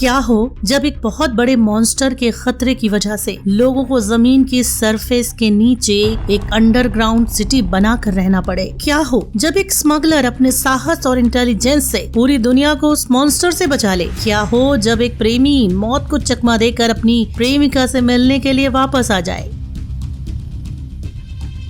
क्या हो जब एक बहुत बड़े मॉन्स्टर के खतरे की वजह से लोगों को जमीन की सरफेस के नीचे एक अंडरग्राउंड सिटी बनाकर रहना पड़े। क्या हो जब एक स्मगलर अपने साहस और इंटेलिजेंस से पूरी दुनिया को उस मॉन्स्टर से बचा ले। क्या हो जब एक प्रेमी मौत को चकमा देकर अपनी प्रेमिका से मिलने के लिए वापस आ जाए।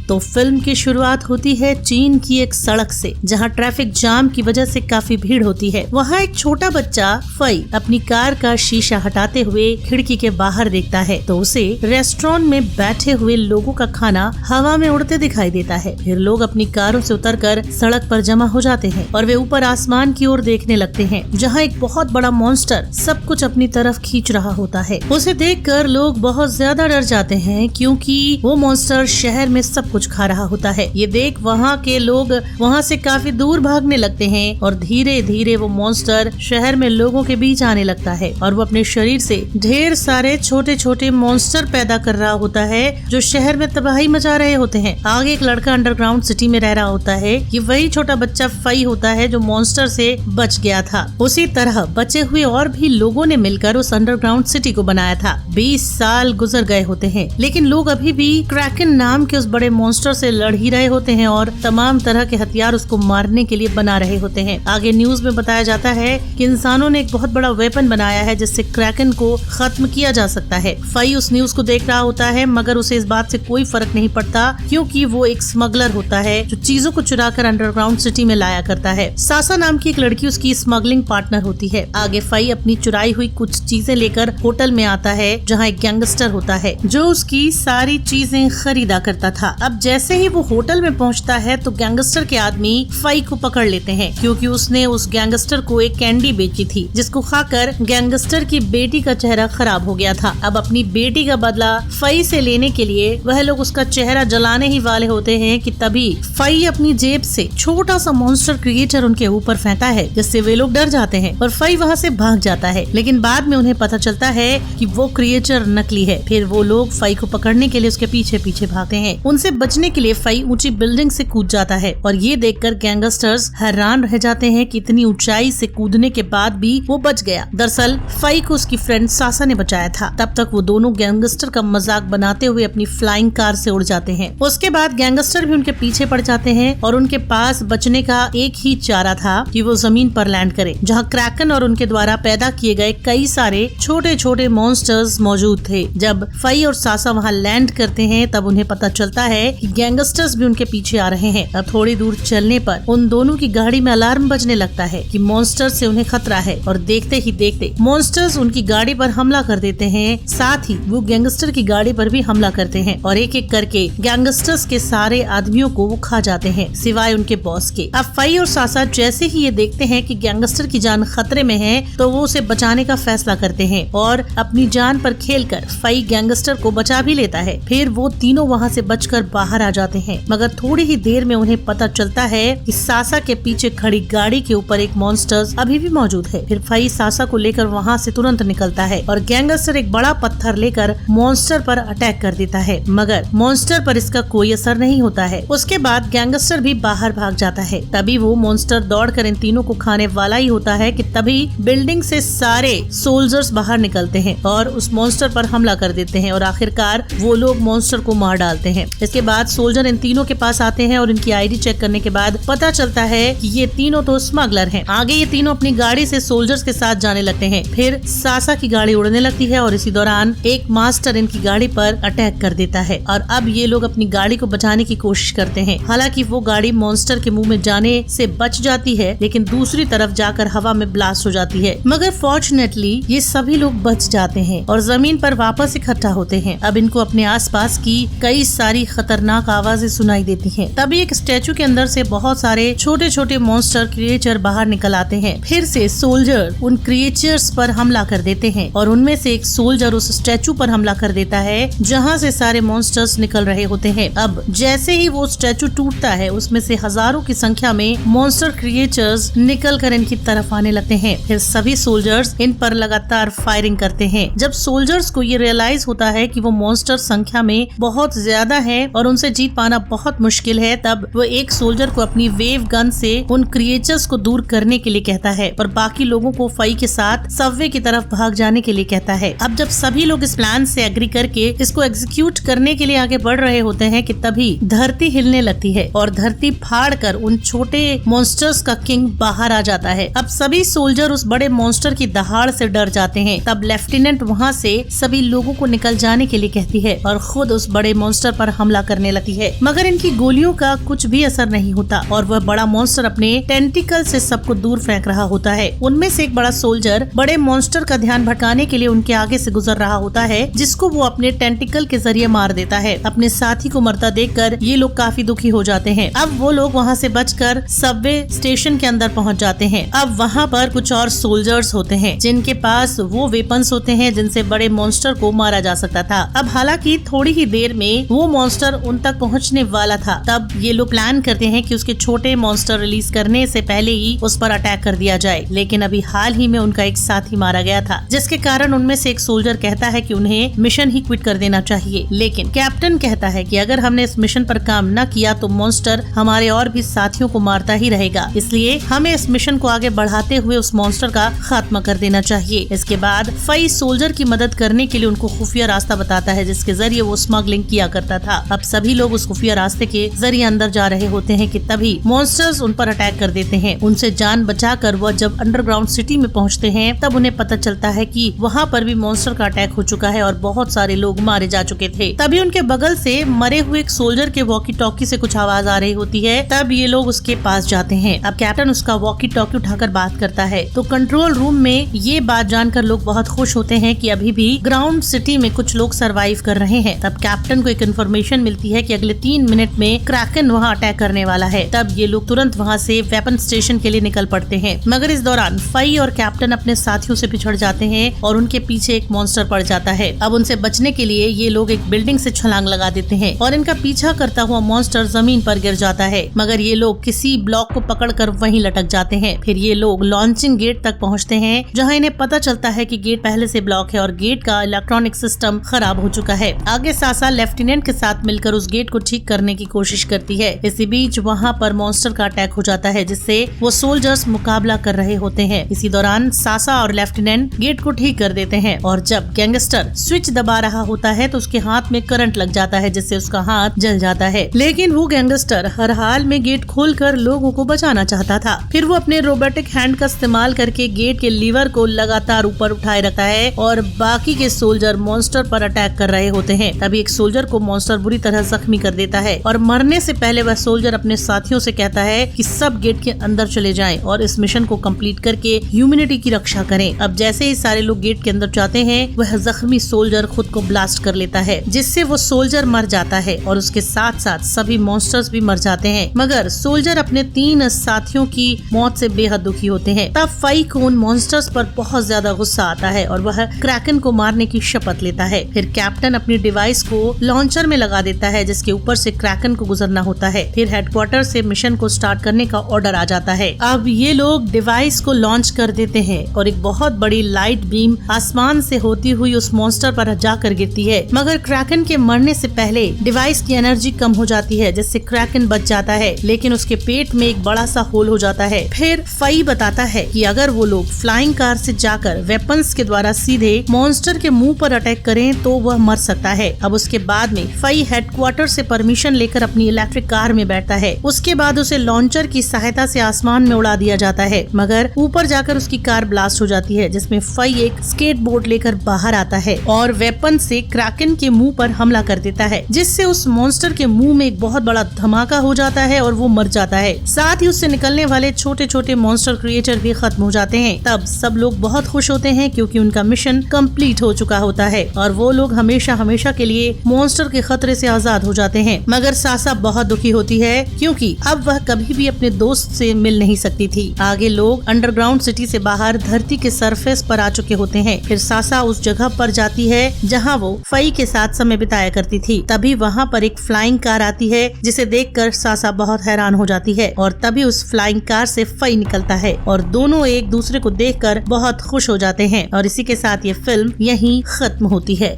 तो फिल्म की शुरुआत होती है चीन की एक सड़क से, जहां ट्रैफिक जाम की वजह से काफी भीड़ होती है। वहां एक छोटा बच्चा फई अपनी कार का शीशा हटाते हुए खिड़की के बाहर देखता है तो उसे रेस्टोरेंट में बैठे हुए लोगों का खाना हवा में उड़ते दिखाई देता है। फिर लोग अपनी कारों से उतरकर सड़क पर जमा हो जाते हैं और वे ऊपर आसमान की ओर देखने लगते हैं, जहाँ एक बहुत बड़ा मॉन्स्टर सब कुछ अपनी तरफ खींच रहा होता है। उसे देखकर लोग बहुत ज्यादा डर जाते हैं, क्योंकि वो मॉन्स्टर शहर में सब कुछ खा रहा होता है। ये देख वहाँ के लोग वहाँ से काफी दूर भागने लगते हैं और धीरे धीरे वो मॉन्स्टर शहर में लोगों के बीच आने लगता है और वो अपने शरीर से ढेर सारे छोटे छोटे मॉन्स्टर पैदा कर रहा होता है जो शहर में तबाही मचा रहे होते हैं। आगे एक लड़का अंडरग्राउंड सिटी में रह रहा होता है। ये वही छोटा बच्चा फई होता है जो मॉन्स्टर से बच गया था। उसी तरह बचे हुए और भी लोगों ने मिलकर उस अंडरग्राउंड सिटी को बनाया था। 20 साल गुजर गए होते हैं, लेकिन लोग अभी भी क्रैकन नाम के उस बड़े मॉन्स्टर से लड़ ही रहे होते हैं और तमाम तरह के हथियार उसको मारने के लिए बना रहे होते हैं। आगे न्यूज में बताया जाता है कि इंसानों ने एक बहुत बड़ा वेपन बनाया है जिससे क्रैकन को खत्म किया जा सकता है। फई उस न्यूज को देख रहा होता है, मगर उसे इस बात से कोई फर्क नहीं पड़ता, क्योंकि वो एक स्मगलर होता है जो चीजों को चुराकर अंडरग्राउंड सिटी में लाया करता है। सासा नाम की एक लड़की उसकी स्मगलिंग पार्टनर होती है। आगे फई अपनी चुराई हुई कुछ चीजें लेकर होटल में आता है, जहाँ एक गैंगस्टर होता है जो उसकी सारी चीजें खरीदा करता था। अब जैसे ही वो होटल में पहुंचता है तो गैंगस्टर के आदमी फई को पकड़ लेते हैं, क्योंकि उसने उस गैंगस्टर को एक कैंडी बेची थी जिसको खाकर गैंगस्टर की बेटी का चेहरा खराब हो गया था। अब अपनी बेटी का बदला फई से लेने के लिए वह लोग उसका चेहरा जलाने ही वाले होते हैं कि तभी फई अपनी जेब से छोटा सा मॉन्स्टर क्रिएचर उनके ऊपर फेंकता है, जिससे वे लोग डर जाते हैं और फई वहाँ से भाग जाता है। लेकिन बाद में उन्हें पता चलता है कि वो क्रिएचर नकली है। फिर वो लोग फई को पकड़ने के लिए उसके पीछे पीछे भागते हैं। उनसे बचने के लिए फई ऊंची बिल्डिंग से कूद जाता है और ये देखकर गैंगस्टर्स हैरान रह जाते हैं कि इतनी ऊंचाई से कूदने के बाद भी वो बच गया। दरअसल फई को उसकी फ्रेंड सासा ने बचाया था। तब तक वो दोनों गैंगस्टर का मजाक बनाते हुए अपनी फ्लाइंग कार से उड़ जाते हैं। उसके बाद गैंगस्टर भी उनके पीछे पड़ जाते हैं और उनके पास बचने का एक ही चारा था कि वो जमीन पर लैंड करे, जहाँ क्रैकन और उनके द्वारा पैदा किए गए कई सारे छोटे छोटे मॉन्स्टर्स मौजूद थे। जब फई और सासा वहाँ लैंड करते हैं तब उन्हें पता चलता है कि गैंगस्टर्स भी उनके पीछे आ रहे हैं। अब थोड़ी दूर चलने पर उन दोनों की गाड़ी में अलार्म बजने लगता है कि मॉन्स्टर से उन्हें खतरा है और देखते ही देखते मॉन्स्टर्स उनकी गाड़ी पर हमला कर देते हैं। साथ ही वो गैंगस्टर की गाड़ी पर भी हमला करते हैं और एक एक करके गैंगस्टर्स के सारे आदमियों को वो खा जाते हैं, सिवाय उनके बॉस के। अब फई और सासा जैसे ही ये देखते हैं कि गैंगस्टर की जान खतरे में है तो वो उसे बचाने का फैसला करते हैं और अपनी जान पर खेलकर फई गैंगस्टर को बचा भी लेता है। फिर वो तीनों वहाँ से बचकर बाहर आ जाते हैं, मगर थोड़ी ही देर में उन्हें पता चलता है कि सासा के पीछे खड़ी गाड़ी के ऊपर एक मॉन्स्टर अभी भी मौजूद है। फिर फई सासा को लेकर वहाँ से तुरंत निकलता है और गैंगस्टर एक बड़ा पत्थर लेकर मॉन्स्टर पर अटैक कर देता है, मगर मॉन्स्टर पर इसका कोई असर नहीं होता है। उसके बाद गैंगस्टर भी बाहर भाग जाता है। तभी वो मॉन्स्टर दौड़कर इन तीनों को खाने वाला ही होता है कि तभी बिल्डिंग से सारे सोल्जर्स बाहर निकलते हैं और उस मॉन्स्टर पर हमला कर देते हैं और आखिरकार वो लोग मॉन्स्टर को मार डालते हैं। इसके बाद सोल्जर इन तीनों के पास आते हैं और इनकी आईडी चेक करने के बाद पता चलता है कि ये तीनों तो स्मगलर हैं। आगे ये तीनों अपनी गाड़ी से सोल्जर्स के साथ जाने लगते हैं। फिर सासा की गाड़ी उड़ने लगती है और इसी दौरान एक मास्टर इनकी गाड़ी पर अटैक कर देता है और अब ये लोग अपनी गाड़ी को बचाने की कोशिश करते हैं। हालांकि वो गाड़ी मॉन्स्टर के मुंह में जाने से बच जाती है, लेकिन दूसरी तरफ जाकर हवा में ब्लास्ट हो जाती है। मगर फॉर्चुनेटली ये सभी लोग बच जाते हैं और जमीन पर वापस इकट्ठा होते हैं। अब इनको अपने आसपास की कई सारी खतरनाक आवाजें सुनाई देती हैं। तभी एक स्टैचू के अंदर से बहुत सारे छोटे छोटे मॉन्स्टर क्रिएचर बाहर निकल आते हैं। फिर से सोल्जर उन क्रिएचर्स पर हमला कर देते हैं और उनमें से एक सोल्जर उस स्टैचू पर हमला कर देता है जहाँ से सारे मॉन्स्टर्स निकल रहे होते हैं। अब जैसे ही वो स्टैचू टूटता है उसमें से हजारों की संख्या में मॉन्स्टर क्रिएचर्स निकल कर इनकी तरफ आने लगते हैं। फिर सभी सोल्जर्स इन पर लगातार फायरिंग करते हैं। जब सोल्जर्स को ये रियलाइज होता है कि वो मॉन्स्टर संख्या में बहुत ज्यादा है और और उनसे जीत पाना बहुत मुश्किल है, तब वो एक सोल्जर को अपनी वेव गन से उन क्रिएचर्स को दूर करने के लिए कहता है और बाकी लोगों को फई के साथ सबवे की तरफ भाग जाने के लिए कहता है। अब जब सभी लोग इस प्लान से एग्री करके इसको एग्जीक्यूट करने के लिए आगे बढ़ रहे होते हैं कि तभी धरती हिलने लगती है और धरती फाड़ कर उन छोटे मॉन्स्टर्स का किंग बाहर आ जाता है। अब सभी सोल्जर उस बड़े मॉन्स्टर की दहाड़ से डर जाते हैं। तब लेफ्टिनेंट वहाँ से सभी लोगों को निकल जाने के लिए कहती है और खुद उस बड़े मॉन्स्टर पर हमला करने लगती है, मगर इनकी गोलियों का कुछ भी असर नहीं होता और वह बड़ा मॉन्स्टर अपने टेंटिकल से सबको दूर फेंक रहा होता है। उनमें से एक बड़ा सोल्जर बड़े मॉन्स्टर का ध्यान भटकाने के लिए उनके आगे से गुजर रहा होता है, जिसको वो अपने टेंटिकल के जरिए मार देता है। अपने साथी को मरता देखकर ये लोग काफी दुखी हो जाते हैं। अब वो लोग वहाँ से बचकर सबवे स्टेशन के अंदर पहुँच जाते हैं। अब वहाँ पर कुछ और सोल्जर्स होते हैं जिनके पास वो वेपन्स होते हैं जिनसे बड़े मॉन्स्टर को मारा जा सकता था। अब हालांकि थोड़ी ही देर में वो मॉन्स्टर उन तक पहुँचने वाला था। तब ये लोग प्लान करते हैं कि उसके छोटे मॉन्स्टर रिलीज करने से पहले ही उस पर अटैक कर दिया जाए, लेकिन अभी हाल ही में उनका एक साथी मारा गया था, जिसके कारण उनमें से एक सोल्जर कहता है कि उन्हें मिशन ही क्विट कर देना चाहिए। लेकिन कैप्टन कहता है कि अगर हमने इस मिशन पर काम न किया तो मॉन्स्टर हमारे और भी साथियों को मारता ही रहेगा, इसलिए हमें इस मिशन को आगे बढ़ाते हुए उस मॉन्स्टर का खात्मा कर देना चाहिए। इसके बाद फई सोल्जर की मदद करने के लिए उनको खुफिया रास्ता बताता है जिसके जरिए वो स्मगलिंग किया करता था। अब सभी लोग उस खुफिया रास्ते के जरिए अंदर जा रहे होते हैं कि तभी मॉन्स्टर्स उन पर अटैक कर देते हैं। उनसे जान बचाकर वह जब अंडरग्राउंड सिटी में पहुंचते हैं तब उन्हें पता चलता है कि वहां पर भी मॉन्स्टर का अटैक हो चुका है और बहुत सारे लोग मारे जा चुके थे। तभी उनके बगल से मरे हुए एक सोल्जर के वॉकी टॉकी से कुछ आवाज आ रही होती है। तब ये लोग उसके पास जाते हैं। अब कैप्टन उसका वॉकी टॉकी उठाकर बात करता है तो कंट्रोल रूम में ये बात जानकर लोग बहुत खुश होते हैं कि अभी भी ग्राउंड सिटी में कुछ लोग सरवाइव कर रहे हैं। तब कैप्टन को एक इन्फॉर्मेशन मिलती है कि अगले 3 मिनट में क्रैकन वहाँ अटैक करने वाला है। तब ये लोग तुरंत वहाँ से वेपन स्टेशन के लिए निकल पड़ते हैं, मगर इस दौरान फई और कैप्टन अपने साथियों से पिछड़ जाते हैं और उनके पीछे एक मॉन्स्टर पड़ जाता है। अब उनसे बचने के लिए ये लोग एक बिल्डिंग से छलांग लगा देते हैं और इनका पीछा करता हुआ मॉन्स्टर जमीन पर गिर जाता है, मगर ये लोग किसी ब्लॉक को पकड़कर वहीं लटक जाते हैं। फिर ये लोग लॉन्चिंग गेट तक पहुँचते हैं जहाँ इन्हें पता चलता है कि गेट पहले से ब्लॉक है और गेट का इलेक्ट्रॉनिक सिस्टम खराब हो चुका है। आगे सासा लेफ्टिनेंट के साथ मिलकर उस गेट को ठीक करने की कोशिश करती है। इसी बीच वहाँ पर मॉन्स्टर का अटैक हो जाता है जिससे वो सोल्जर्स मुकाबला कर रहे होते हैं। इसी दौरान सासा और लेफ्टिनेंट गेट को ठीक कर देते हैं और जब गैंगस्टर स्विच दबा रहा होता है तो उसके हाथ में करंट लग जाता है जिससे उसका हाथ जल जाता है, लेकिन वो गैंगस्टर हर हाल में गेट खोलकर लोगों को बचाना चाहता था। फिर वो अपने रोबोटिक हैंड का इस्तेमाल करके गेट के लीवर को लगातार ऊपर उठाए रखता है और बाकी के सोल्जर मॉन्स्टर पर अटैक कर रहे होते हैं। तभी एक सोल्जर को मॉन्स्टर बुरी तरह जख्मी कर देता है और मरने से पहले वह सोल्जर अपने साथियों से कहता है कि सब गेट के अंदर चले जाएं और इस मिशन को कंप्लीट करके ह्यूमैनिटी की रक्षा करें। अब जैसे ही सारे लोग गेट के अंदर जाते हैं वह जख्मी सोल्जर खुद को ब्लास्ट कर लेता है जिससे वो सोल्जर मर जाता है और उसके साथ साथ सभी मॉन्स्टर्स भी मर जाते हैं, मगर सोल्जर अपने 3 साथियों की मौत से बेहद दुखी होते हैं। तब फई को उन मॉन्स्टर्स पर बहुत ज्यादा गुस्सा आता है और वह क्रैकन को मारने की शपथ लेता है। फिर कैप्टन अपनी डिवाइस को लॉन्चर में लगा देता है जिसके ऊपर से क्रैकन को गुजरना होता है। फिर हेडक्वार्टर से मिशन को स्टार्ट करने का ऑर्डर आ जाता है। अब ये लोग डिवाइस को लॉन्च कर देते हैं और एक बहुत बड़ी लाइट बीम आसमान से होती हुई उस मॉन्स्टर पर जाकर गिरती है, मगर क्रैकन के मरने से पहले डिवाइस की एनर्जी कम हो जाती है जिससे क्रैकन बच जाता है, लेकिन उसके पेट में एक बड़ा सा होल हो जाता है। फिर फई बताता है कि अगर वो लोग फ्लाइंग कार से जाकर वेपन्स के द्वारा सीधे मॉन्स्टर के मुंह पर अटैक करें तो वह मर सकता है। अब उसके बाद में फई हेडक्वार्टर से परमिशन लेकर अपनी इलेक्ट्रिक कार में बैठता है। उसके बाद उसे लॉन्चर की सहायता से आसमान में उड़ा दिया जाता है, मगर ऊपर जाकर उसकी कार ब्लास्ट हो जाती है जिसमें फई एक स्केटबोर्ड लेकर बाहर आता है और वेपन से क्रैकन के मुंह पर हमला कर देता है जिससे उस मॉन्स्टर के मुंह में एक बहुत बड़ा धमाका हो जाता है और वो मर जाता है। साथ ही उससे निकलने वाले छोटे छोटे मॉन्स्टर क्रिएचर भी खत्म हो जाते हैं। तब सब लोग बहुत खुश होते हैं क्योंकि उनका मिशन कंप्लीट हो चुका होता है और वो लोग हमेशा हमेशा के लिए मॉन्स्टर के खतरे से आजाद हो जाते हैं। मगर सासा बहुत दुखी होती है क्योंकि अब वह कभी भी अपने दोस्त से मिल नहीं सकती थी। आगे लोग अंडरग्राउंड सिटी से बाहर धरती के सरफेस पर आ चुके होते हैं। फिर सासा उस जगह पर जाती है जहाँ वो फई के साथ समय बिताया करती थी। तभी वहाँ पर एक फ्लाइंग कार आती है जिसे देखकर सासा बहुत हैरान हो जाती है और तभी उस फ्लाइंग कार से फई निकलता है और दोनों एक दूसरे को देखकर बहुत खुश हो जाते हैं और इसी के साथ ये फिल्म यहीं खत्म होती है।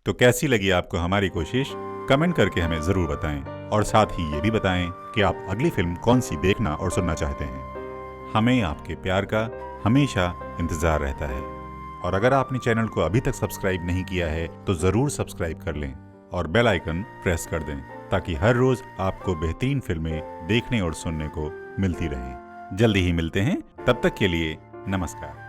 तो कैसी लगी आपको हमारी कोशिश? कमेंट करके हमें जरूर बताएं और साथ ही ये भी बताएं कि आप अगली फिल्म कौन सी देखना और सुनना चाहते हैं। हमें आपके प्यार का हमेशा इंतजार रहता है। और अगर आपने चैनल को अभी तक सब्सक्राइब नहीं किया है तो जरूर सब्सक्राइब कर लें और बेल आइकन प्रेस कर दें ताकि हर रोज आपको बेहतरीन फिल्में देखने और सुनने को मिलती रहें। जल्दी ही मिलते हैं, तब तक के लिए नमस्कार।